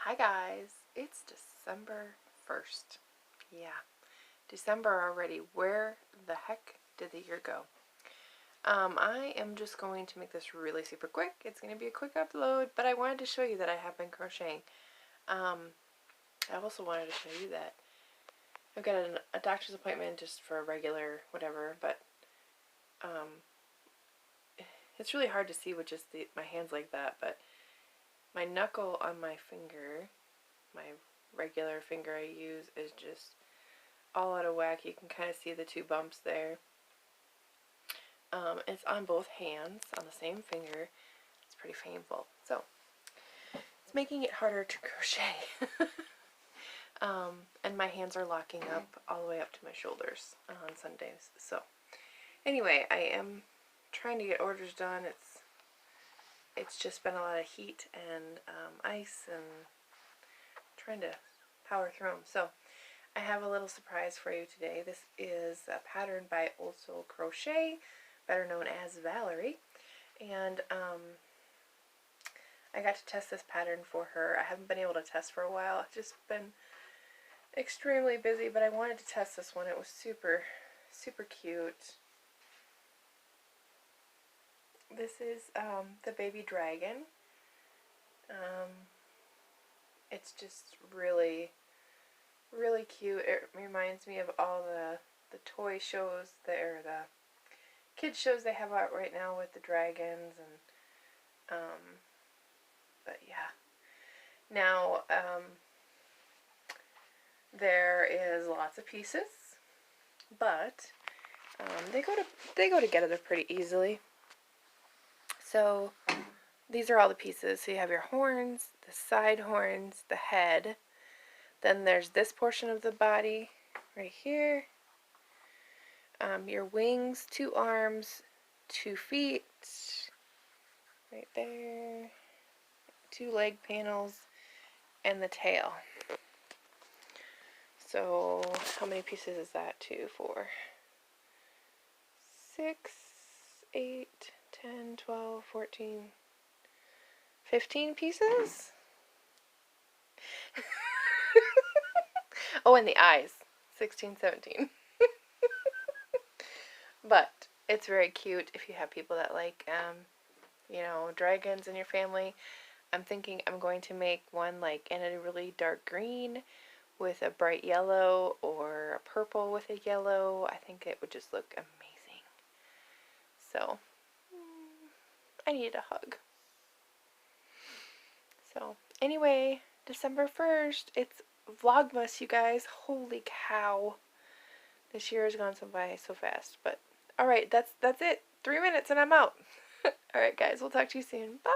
Hi guys, it's December 1st. Yeah, December already. Where the heck did the year go? I am just going to make this really super quick. It's going to be a quick upload, but I wanted to show you that I have been crocheting. I also wanted to show you that I've got a doctor's appointment just for a regular whatever, but it's really hard to see with just my hands like that, but my knuckle on my finger, my regular finger I use, is just all out of whack. You can kind of see the two bumps there. It's on both hands, on the same finger. It's pretty painful. So, it's making it harder to crochet. And my hands are locking up all the way up to my shoulders on Sundays. So, anyway, I am trying to get orders done. It's just been a lot of heat and ice and trying to power through them. So, I have a little surprise for you today. This is a pattern by Ooh Aah Crochet, better known as Valerie. And I got to test this pattern for her. I haven't been able to test for a while. I've just been extremely busy, but I wanted to test this one. It was super, super cute. This is the baby dragon. It's just really, really cute. It reminds me of all the toy shows or the kids shows they have out right now with the dragons and but yeah. Now there is lots of pieces, but they go together pretty easily. So these are all the pieces. So you have your horns, the side horns, the head. Then there's this portion of the body right here. Your wings, 2 arms, 2 feet, right there, 2 leg panels, and the tail. So how many pieces is that? 2, 4, 6, 8, 10, 12, 14, 15 pieces? Oh, and the eyes. 16, 17. But it's very cute if you have people that like, you know, dragons in your family. I'm thinking I'm going to make one like in a really dark green with a bright yellow or a purple with a yellow. I think it would just look amazing. So, I need a hug. So, anyway, December 1st, it's Vlogmas, you guys. Holy cow. This year has gone by so fast, but alright, that's it. 3 minutes and I'm out. Alright guys, we'll talk to you soon. Bye!